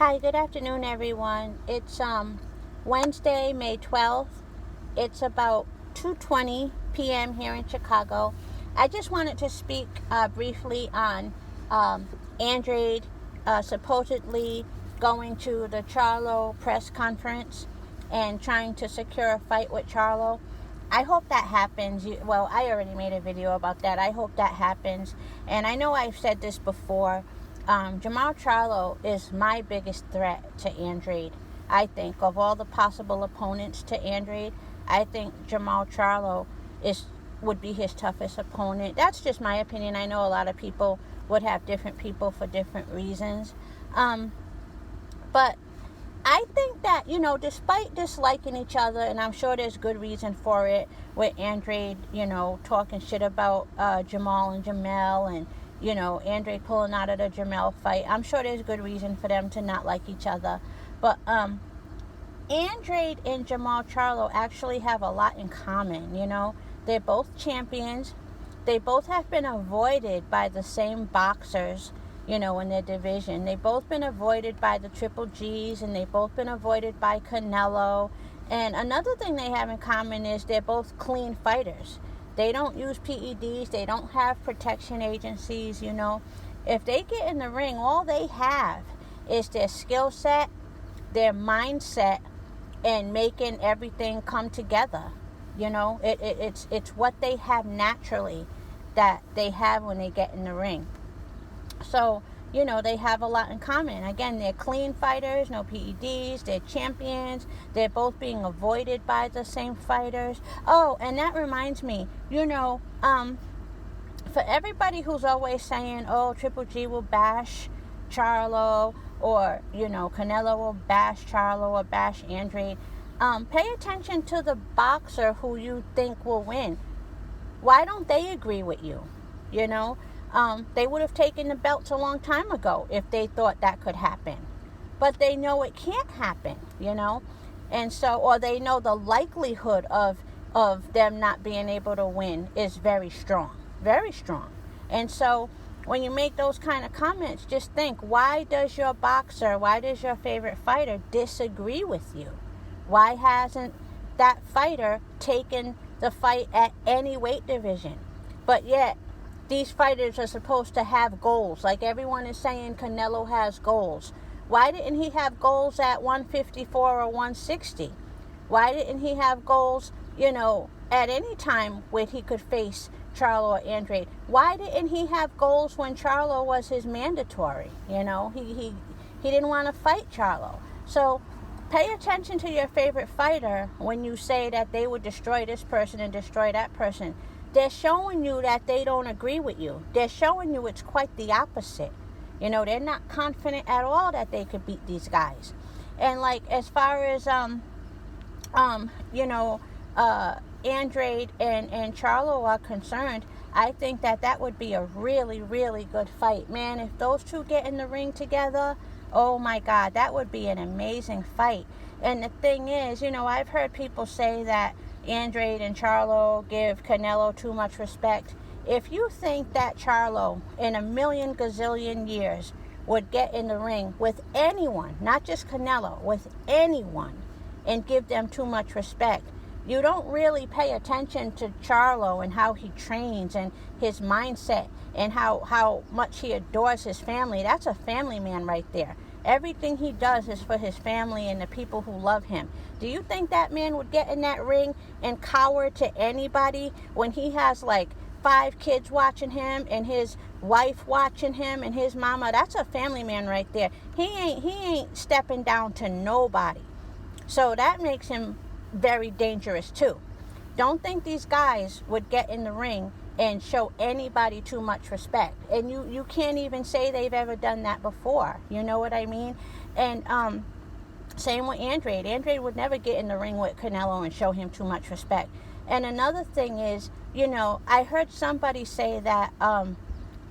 Hi, good afternoon, everyone. It's Wednesday, May 12th. It's about 2:20 p.m. here in Chicago. I just wanted to speak briefly on Andrade supposedly going to the Charlo press conference and trying to secure a fight with Charlo. I hope that happens. Well, I already made a video about that. I hope that happens. And I know I've said this before. Jamal Charlo is my biggest threat to Andrade. I think of all the possible opponents to Andrade, I think Jamal Charlo would be his toughest opponent. That's just my opinion. I know a lot of people would have different people for different reasons. But I think that, despite disliking each other, and I'm sure there's good reason for it, with Andrade, talking shit about Jamal and Jamel, and, Andrade pulling out of the Jamel fight. I'm sure there's good reason for them to not like each other. But Andrade and Jamal Charlo actually have a lot in common, They're both champions. They both have been avoided by the same boxers, in their division. They've both been avoided by the Triple G's, and they've both been avoided by Canelo. And another thing they have in common is they're both clean fighters. They don't use PEDs. They don't have protection agencies, If they get in the ring, all they have is their skill set, their mindset, and making everything come together. It's what they have naturally that they have when they get in the ring. So, they have a lot in common. Again, they're clean fighters, no PEDs, they're champions, they're both being avoided by the same fighters. Oh, and that reminds me, for everybody who's always saying, oh, Triple G will bash Charlo, or, Canelo will bash Charlo or bash Andrade, pay attention to the boxer who you think will win. Why don't they agree with you? They would have taken the belts a long time ago if they thought that could happen. But they know it can't happen, And so, or they know the likelihood of them not being able to win is very strong. Very strong. And so, when you make those kind of comments, just think, why does your favorite fighter disagree with you? Why hasn't that fighter taken the fight at any weight division? But yet, these fighters are supposed to have goals. Like everyone is saying, Canelo has goals. Why didn't he have goals at 154 or 160? Why didn't he have goals, at any time when he could face Charlo or Andrade? Why didn't he have goals when Charlo was his mandatory? He didn't want to fight Charlo. So pay attention to your favorite fighter when you say that they would destroy this person and destroy that person. They're showing you that they don't agree with you. They're showing you it's quite the opposite. They're not confident at all that they could beat these guys. And as far as Andrade and Charlo are concerned, I think that would be a really, really good fight. Man, if those two get in the ring together, oh my God, that would be an amazing fight. And the thing is, I've heard people say that Andrade and Charlo give Canelo too much respect. If you think that Charlo in a million gazillion years would get in the ring with anyone, not just Canelo, with anyone, and give them too much respect, you don't really pay attention to Charlo and how he trains and his mindset and how much he adores his family. That's a family man right there. Everything he does is for his family and the people who love him. Do you think that man would get in that ring and cower to anybody when he has 5 kids watching him and his wife watching him and his mama? That's a family man right there. He ain't stepping down to nobody. So that makes him very dangerous too. Don't think these guys would get in the ring and show anybody too much respect. And you can't even say they've ever done that before. You know what I mean? And same with Andrade. Andrade would never get in the ring with Canelo and show him too much respect. And another thing is, I heard somebody say that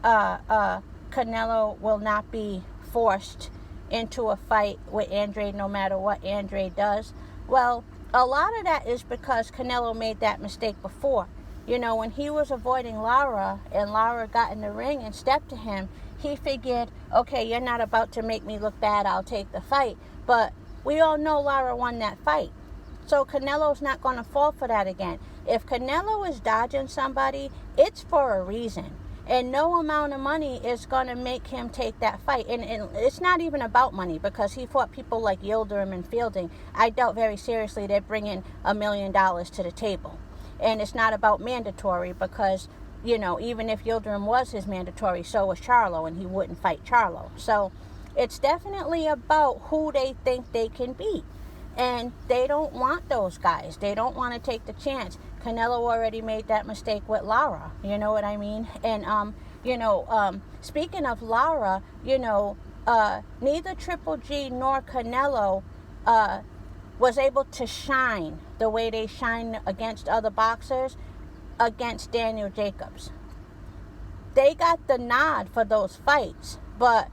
Canelo will not be forced into a fight with Andrade no matter what Andrade does. Well, a lot of that is because Canelo made that mistake before. when he was avoiding Lara and Lara got in the ring and stepped to him, he figured, okay, you're not about to make me look bad, I'll take the fight. But we all know Lara won that fight. So Canelo's not going to fall for that again. If Canelo is dodging somebody, it's for a reason. And no amount of money is going to make him take that fight. And it's not even about money, because he fought people like Yildirim and Fielding. I doubt very seriously they're bringing $1 million to the table. And it's not about mandatory, because, even if Yildirim was his mandatory, so was Charlo, and he wouldn't fight Charlo. So it's definitely about who they think they can beat. And they don't want those guys. They don't want to take the chance. Canelo already made that mistake with Lara. You know what I mean? And, speaking of Lara, neither Triple G nor Canelo was able to shine the way they shine against other boxers against Daniel Jacobs. They got the nod for those fights, but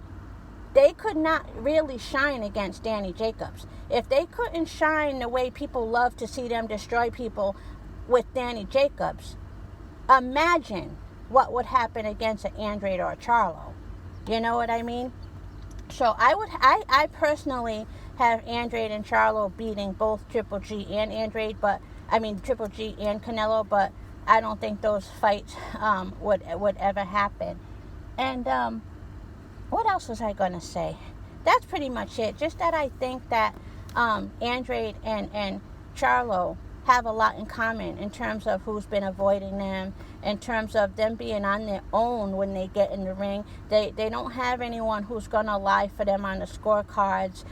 they could not really shine against Danny Jacobs. If they couldn't shine the way people love to see them destroy people with Danny Jacobs, imagine what would happen against an Andrade or a Charlo. You know what I mean? So I personally have Andrade and Charlo beating both Triple G and Andrade, Triple G and Canelo, but I don't think those fights would ever happen. And what else was I going to say? That's pretty much it. Just that I think that Andrade and Charlo have a lot in common in terms of who's been avoiding them, in terms of them being on their own when they get in the ring. They don't have anyone who's going to lie for them on the scorecards,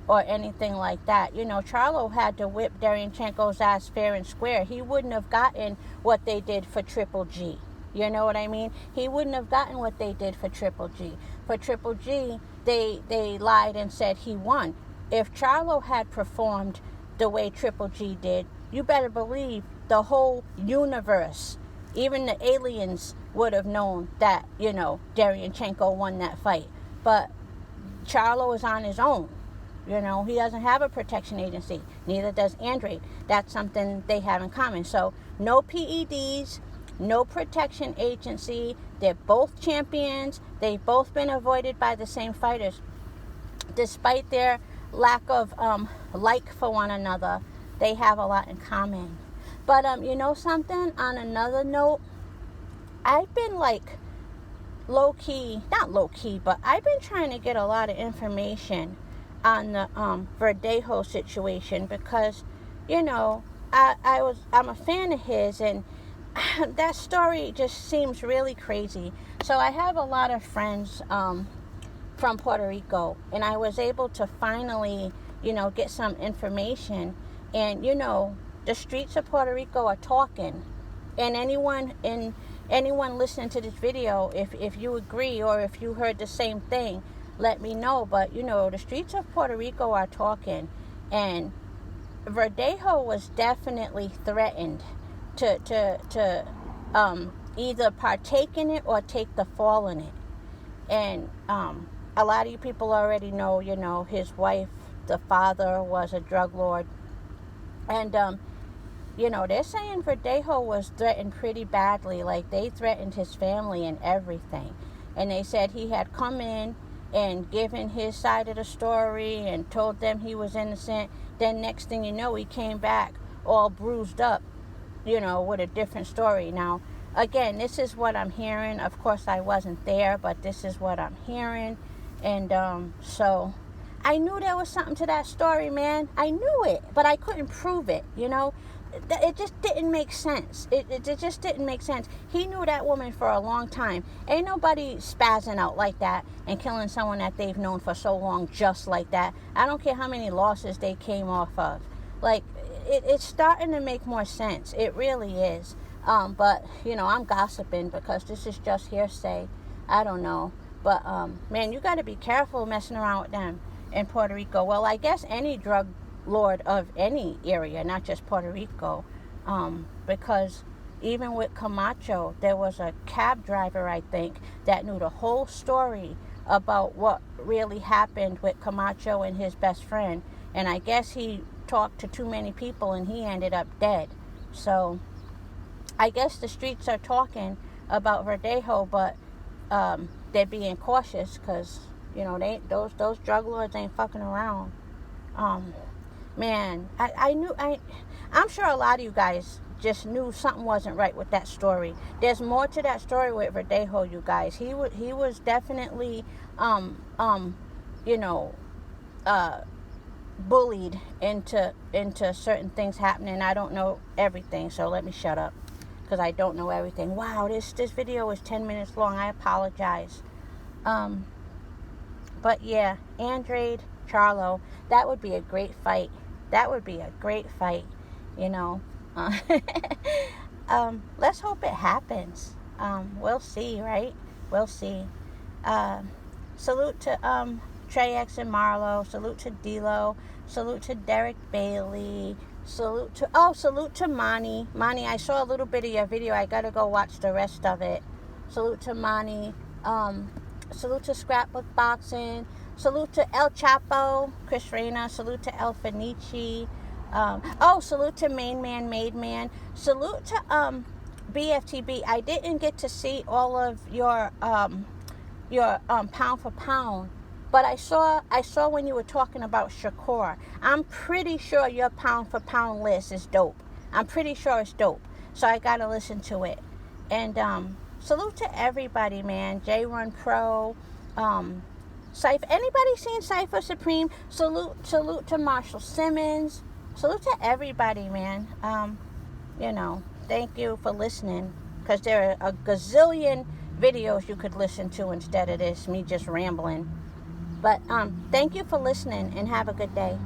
or anything like that. Charlo had to whip Derevyanchenko's ass fair and square. He wouldn't have gotten what they did for Triple G. You know what I mean? He wouldn't have gotten what they did for Triple G. For Triple G, they lied and said he won. If Charlo had performed the way Triple G did, you better believe the whole universe, even the aliens, would have known that, Derevyanchenko won that fight. But Charlo is on his own. He doesn't have a protection agency. Neither does Andrade. That's something they have in common. So no PEDs, no protection agency. They're both champions. They've both been avoided by the same fighters. Despite their lack of like for one another, they have a lot in common. But something, on another note, I've been not low key, but I've been trying to get a lot of information on the Verdejo situation, because I'm a fan of his, and that story just seems really crazy. So I have a lot of friends from Puerto Rico, and I was able to finally get some information. And the streets of Puerto Rico are talking, and anyone listening to this video, if you agree or if you heard the same thing, let me know. But the streets of Puerto Rico are talking, and Verdejo was definitely threatened to either partake in it or take the fall in it. And a lot of you people already know, his wife, the father, was a drug lord. And they're saying Verdejo was threatened pretty badly. Like, they threatened his family and everything. And they said he had come in and given his side of the story and told them he was innocent. Then next thing you know, he came back all bruised up, with a different story. Now, again, this is what I'm hearing. Of course, I wasn't there, but this is what I'm hearing. And so I knew there was something to that story, man. I knew it, but I couldn't prove it, It just didn't make sense. It just didn't make sense. He knew that woman for a long time. Ain't nobody spazzing out like that and killing someone that they've known for so long just like that. I don't care how many losses they came off of. Like, it's starting to make more sense. It really is. But, I'm gossiping because this is just hearsay. I don't know. But, man, you got to be careful messing around with them in Puerto Rico. Well, I guess any drug lord of any area, not just Puerto Rico, because even with Camacho, there was a cab driver, I think, that knew the whole story about what really happened with Camacho and his best friend, and I guess he talked to too many people and he ended up dead. So I guess the streets are talking about Verdejo, but they're being cautious because, you know, those drug lords ain't fucking around. Man, I'm sure a lot of you guys just knew something wasn't right with that story. There's more to that story with Verdejo, you guys. He was definitely, you know, bullied into certain things happening. I don't know everything, so let me shut up because I don't know everything. Wow, this video is 10 minutes long. I apologize. But yeah, Andrade, Charlo, that would be a great fight. That would be a great fight, you know. Let's hope it happens. We'll see, right? We'll see. Salute to Trey X and Marlo. Salute to D-Lo. Salute to Derek Bailey. Salute to Monty. Monty, I saw a little bit of your video. I gotta go watch the rest of it. Salute to Monty. Salute to Scrapbook Boxing. Salute to El Chapo, Chris Reyna. Salute to El Fenici. Salute to Main Man, Made Man. Salute to BFTB. I didn't get to see all of your pound for pound, but I saw when you were talking about Shakur. I'm pretty sure your pound for pound list is dope. I'm pretty sure it's dope. So I gotta listen to it. And salute to everybody, man. J-Run Pro, Cypher. Anybody seen Cypher Supreme? Salute to Marshall Simmons. Salute to everybody, man. You know, thank you for listening, because there are a gazillion videos you could listen to instead of this, me just rambling. But thank you for listening, and have a good day.